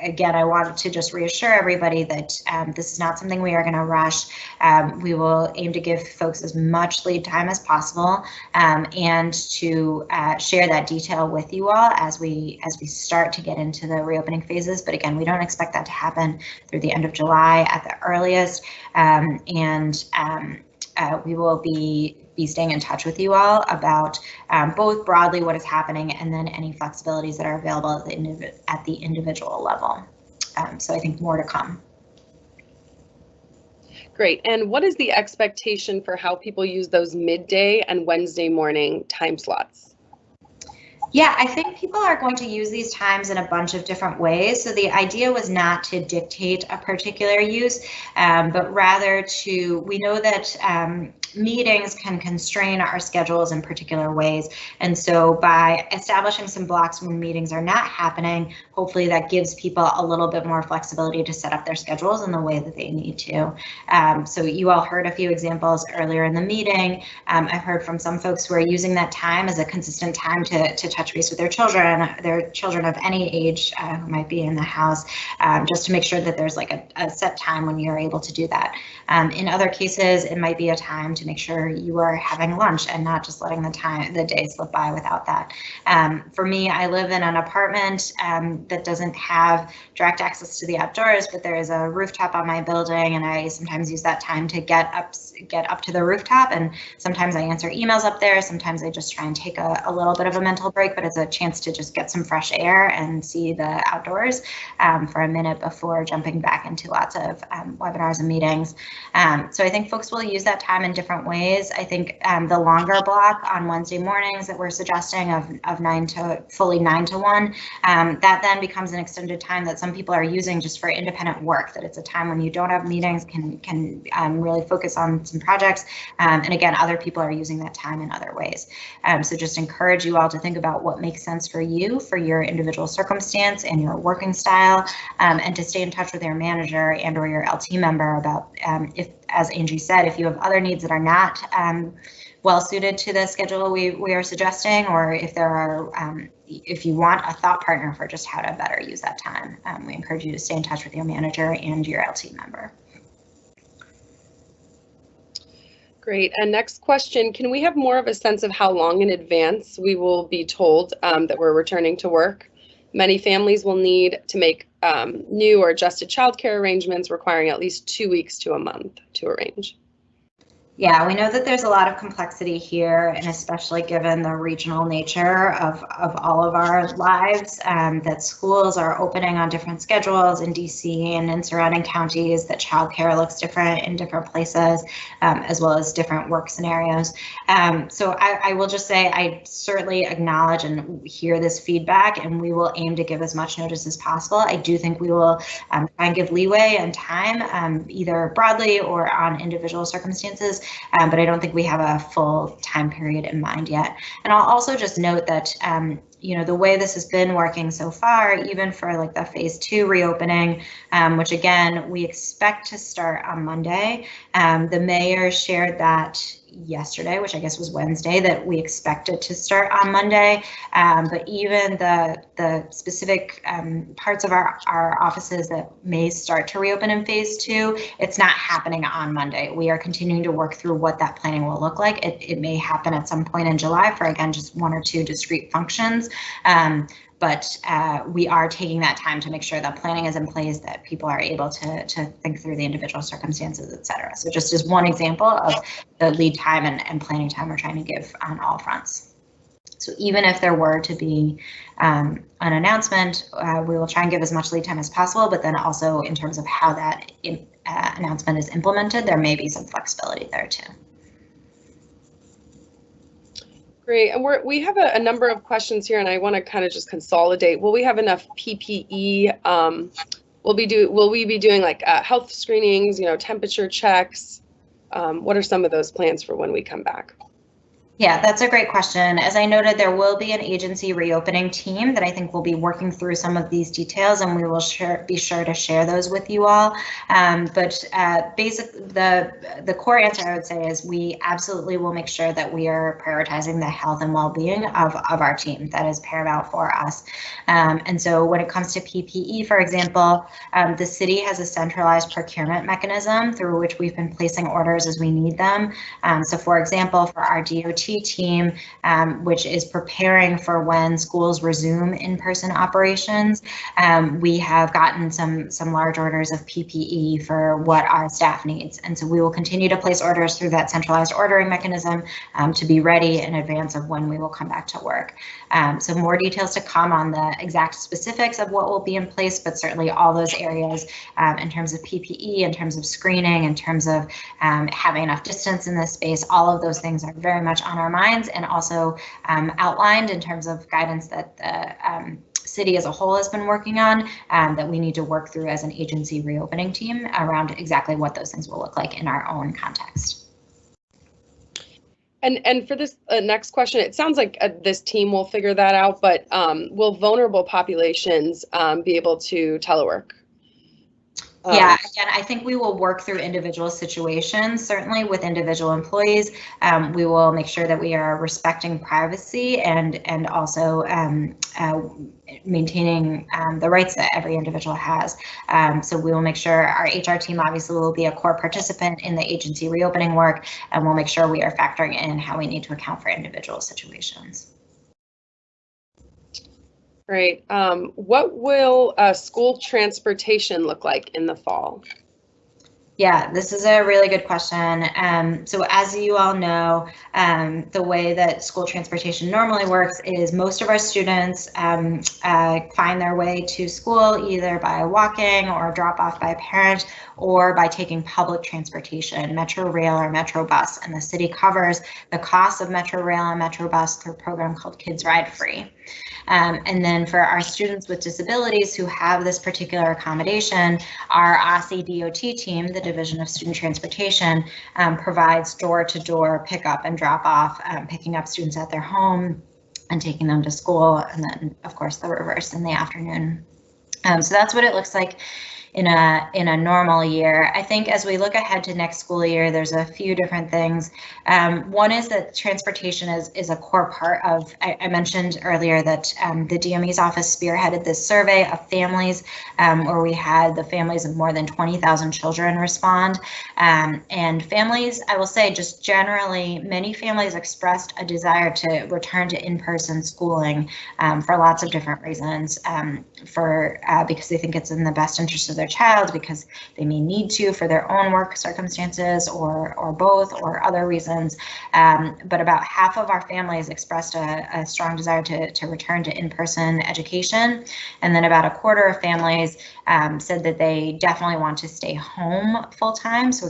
again, I wanted to just reassure everybody that this is not something we are going to rush. We will aim to give folks as much lead time as possible and to share that detail with you all as we start to get into the reopening phases. But again, we don't expect that to happen through the end of July at the earliest, we will be staying in touch with you all about both broadly what is happening and then any flexibilities that are available at the individual level. So I think more to come. Great. And what is the expectation for how people use those midday and Wednesday morning time slots? Yeah, I think people are going to use these times in a bunch of different ways. So the idea was not to dictate a particular use, but rather we know that meetings can constrain our schedules in particular ways. And so by establishing some blocks when meetings are not happening, hopefully that gives people a little bit more flexibility to set up their schedules in the way that they need to. So you all heard a few examples earlier in the meeting. I've heard from some folks who are using that time as a consistent time to touch base with their children of any age who might be in the house, just to make sure that there's like a set time when you're able to do that. In other cases, it might be a time to make sure you are having lunch and not just letting the day slip by without that. For me, I live in an apartment that doesn't have direct access to the outdoors, but there is a rooftop on my building, and I sometimes use that time to get up to the rooftop. And sometimes I answer emails up there. Sometimes I just try and take a little bit of a mental break, but it's a chance to just get some fresh air and see the outdoors for a minute before jumping back into lots of webinars and meetings. So I think folks will use that time in different ways. I think the longer block on Wednesday mornings that we're suggesting of fully 9 to 1, that then becomes an extended time that some people are using just for independent work, that it's a time when you don't have meetings, can really focus on some projects. And again, other people are using that time in other ways. So just encourage you all to think about out what makes sense for you, for your individual circumstance and your working style, and to stay in touch with your manager and or your LT member about if, as Angie said, if you have other needs that are not well suited to the schedule we are suggesting, or if there are if you want a thought partner for just how to better use that time. We encourage you to stay in touch with your manager and your LT member. Great. And next question, can we have more of a sense of how long in advance we will be told that we're returning to work? Many families will need to make new or adjusted childcare arrangements requiring at least 2 weeks to a month to arrange. Yeah, we know that there's a lot of complexity here, and especially given the regional nature of all of our lives, that schools are opening on different schedules in DC and in surrounding counties, that childcare looks different in different places, as well as different work scenarios. So I will just say I certainly acknowledge and hear this feedback, and we will aim to give as much notice as possible. I do think we will try and give leeway and time, either broadly or on individual circumstances. But I don't think we have a full time period in mind yet. And I'll also just note that, you know, the way this has been working so far, even for like the phase 2 reopening, which again, we expect to start on Monday. The mayor shared that yesterday, which I guess was Wednesday, that we expected to start on Monday. But even the specific parts of our offices that may start to reopen in phase 2, it's not happening on Monday. We are continuing to work through what that planning will look like. It may happen at some point in July for, again, just 1 or 2 discrete functions. But we are taking that time to make sure that planning is in place, that people are able to think through the individual circumstances, et cetera. So just as one example of the lead time and planning time we're trying to give on all fronts. So even if there were to be an announcement, we will try and give as much lead time as possible, but then also in terms of how that announcement is implemented, there may be some flexibility there too. Great, and we have a number of questions here, and I want to kind of just consolidate. Will we have enough PPE? Will we be doing like health screenings, you know, temperature checks? What are some of those plans for when we come back? Yeah, that's a great question. As I noted, there will be an agency reopening team that I think will be working through some of these details, and we will be sure to share those with you all. But basically, the core answer I would say is we absolutely will make sure that we are prioritizing the health and well-being of our team. That is paramount for us. And so when it comes to PPE, for example, the city has a centralized procurement mechanism through which we've been placing orders as we need them. So for example, for our DOT team, which is preparing for when schools resume in-person operations, we have gotten some large orders of PPE for what our staff needs. And so we will continue to place orders through that centralized ordering mechanism to be ready in advance of when we will come back to work. So more details to come on the exact specifics of what will be in place, but certainly all those areas in terms of PPE, in terms of screening, in terms of having enough distance in this space, all of those things are very much on our minds, and also outlined in terms of guidance that the city as a whole has been working on, that we need to work through as an agency reopening team around exactly what those things will look like in our own context. And for this next question, it sounds like this team will figure that out, but will vulnerable populations be able to telework? Yeah, again, I think we will work through individual situations, certainly with individual employees. We will make sure that we are respecting privacy and also maintaining the rights that every individual has. So we will make sure our HR team obviously will be a core participant in the agency reopening work, and we'll make sure we are factoring in how we need to account for individual situations. Great. What will school transportation look like in the fall? Yeah, this is a really good question. So as you all know, the way that school transportation normally works is most of our students find their way to school either by walking or drop off by a parent or by taking public transportation, Metro Rail or Metro Bus, and the city covers the cost of Metro Rail and Metro Bus through a program called Kids Ride Free. And then for our students with disabilities who have this particular accommodation, our OSSE DOT team, the Division of Student Transportation, provides door-to-door pickup and drop-off, picking up students at their home and taking them to school, and then of course the reverse in the afternoon. So that's what it looks like in a normal year. I think as we look ahead to next school year, there's a few different things. One is that transportation is a core part of, I mentioned earlier that the DME's office spearheaded this survey of families where we had the families of more than 20,000 children respond. And families, I will say just generally, many families expressed a desire to return to in-person schooling for lots of different reasons, because they think it's in the best interest of their child, because they may need to for their own work circumstances or both or other reasons. But about half of our families expressed a strong desire to return to in-person education. And then about a quarter of families said that they definitely want to stay home full time, so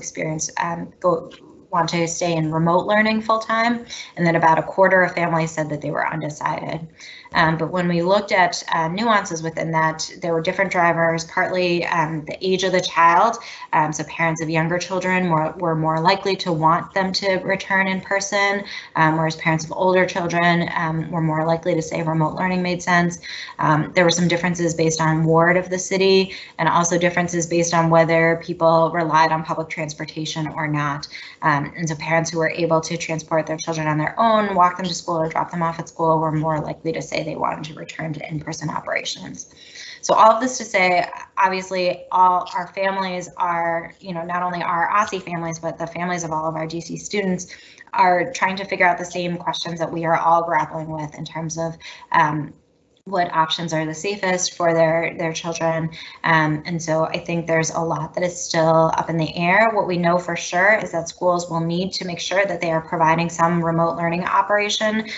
want to stay in remote learning full time. And then about a quarter of families said that they were undecided. But when we looked at nuances within that, there were different drivers, partly the age of the child. So parents of younger children were more likely to want them to return in person, whereas parents of older children were more likely to say remote learning made sense. There were some differences based on ward of the city, and also differences based on whether people relied on public transportation or not. And so parents who were able to transport their children on their own, walk them to school or drop them off at school, were more likely to say they wanted to return to in-person operations. So all of this to say, obviously, all our families are, not only our OSSE families, but the families of all of our DC students are trying to figure out the same questions that we are all grappling with in terms of what options are the safest for their children. And so I think there's a lot that is still up in the air. What we know for sure is that schools will need to make sure that they are providing some remote learning operation,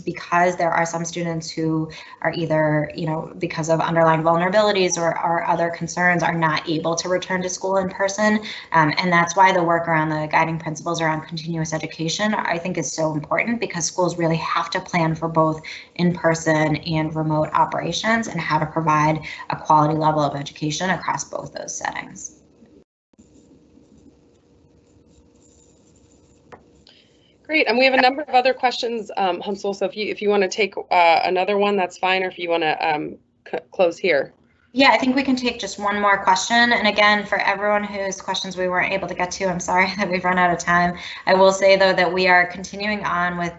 because there are some students who are either, because of underlying vulnerabilities or other concerns, are not able to return to school in person. And that's why the work around the guiding principles around continuous education, I think, is so important, because schools really have to plan for both in-person and remote operations and how to provide a quality level of education across both those settings. Great, and we have a number of other questions, Hansel, so if you want to take another one, that's fine, or if you want to close here. Yeah, I think we can take just one more question. And again, for everyone whose questions we weren't able to get to, I'm sorry that we've run out of time. I will say, though, that we are continuing on with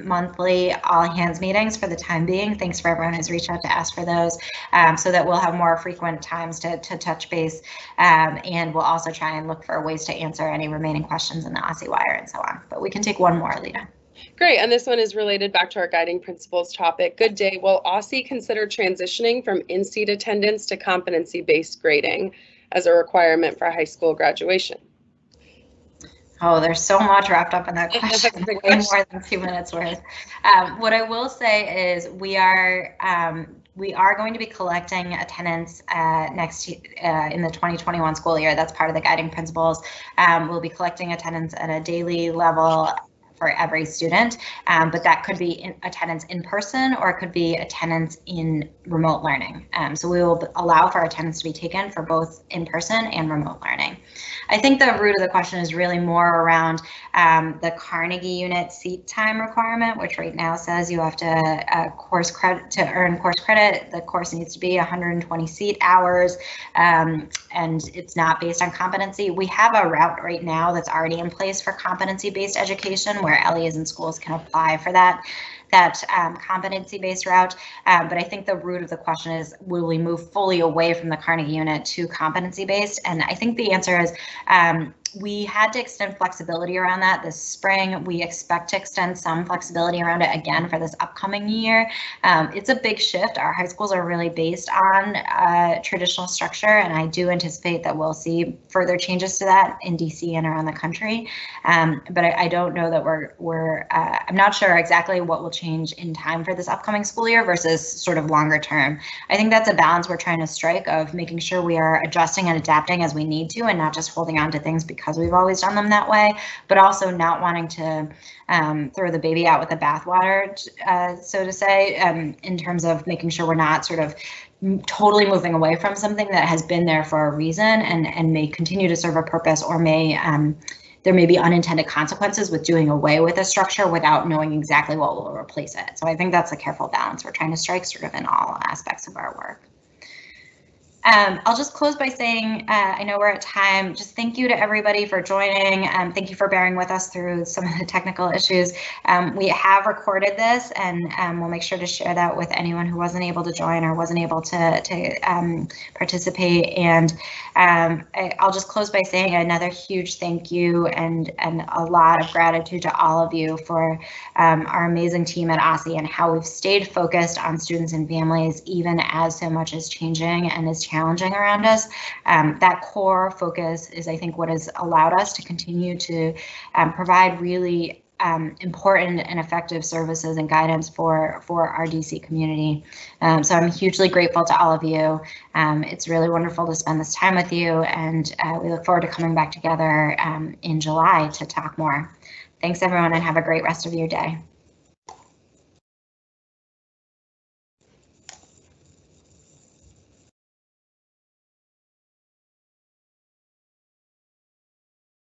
monthly all hands meetings for the time being. Thanks for everyone who's reached out to ask for those, so that we'll have more frequent times to touch base. And we'll also try and look for ways to answer any remaining questions in the OSSE Wire and so on. But we can take one more, Lita. Great, and this one is related back to our guiding principles topic. Good day. Will OSSE consider transitioning from in-seat attendance to competency-based grading as a requirement for high school graduation? Oh, there's so much wrapped up in that question. Way more than 2 minutes worth. What I will say is we are going to be collecting attendance next in the 2021 school year. That's part of the guiding principles. We'll be collecting attendance at a daily level for every student, but that could be attendance in person, or it could be attendance in remote learning. So we will allow for attendance to be taken for both in person and remote learning. I think the root of the question is really more around the Carnegie unit seat time requirement, which right now says you have to earn course credit. The course needs to be 120 seat hours, and it's not based on competency. We have a route right now that's already in place for competency-based education, where LEAs and schools can apply for that competency-based route. But I think the root of the question is, will we move fully away from the Carnegie unit to competency-based? And I think the answer is we had to extend flexibility around that this spring. We expect to extend some flexibility around it again for this upcoming year. It's a big shift. Our high schools are really based on traditional structure, and I do anticipate that we'll see further changes to that in DC and around the country. But I don't know that I'm not sure exactly what will change in time for this upcoming school year versus sort of longer term. I think that's a balance we're trying to strike, of making sure we are adjusting and adapting as we need to, and not just holding on to things because we've always done them that way, but also not wanting to throw the baby out with the bathwater, so to say, in terms of making sure we're not sort of totally moving away from something that has been there for a reason and may continue to serve a purpose, or may there may be unintended consequences with doing away with a structure without knowing exactly what will replace it. So I think that's a careful balance we're trying to strike sort of in all aspects of our work. I'll just close by saying, I know we're at time, just thank you to everybody for joining. Thank you for bearing with us through some of the technical issues. We have recorded this, and we'll make sure to share that with anyone who wasn't able to join or wasn't able to participate. And I'll just close by saying another huge thank you and a lot of gratitude to all of you for our amazing team at OSSE and how we've stayed focused on students and families, even as so much is changing and is challenging around us. That core focus is, I think, what has allowed us to continue to provide really important and effective services and guidance for our DC community. So I'm hugely grateful to all of you. It's really wonderful to spend this time with you, and we look forward to coming back together in July to talk more. Thanks, everyone, and have a great rest of your day.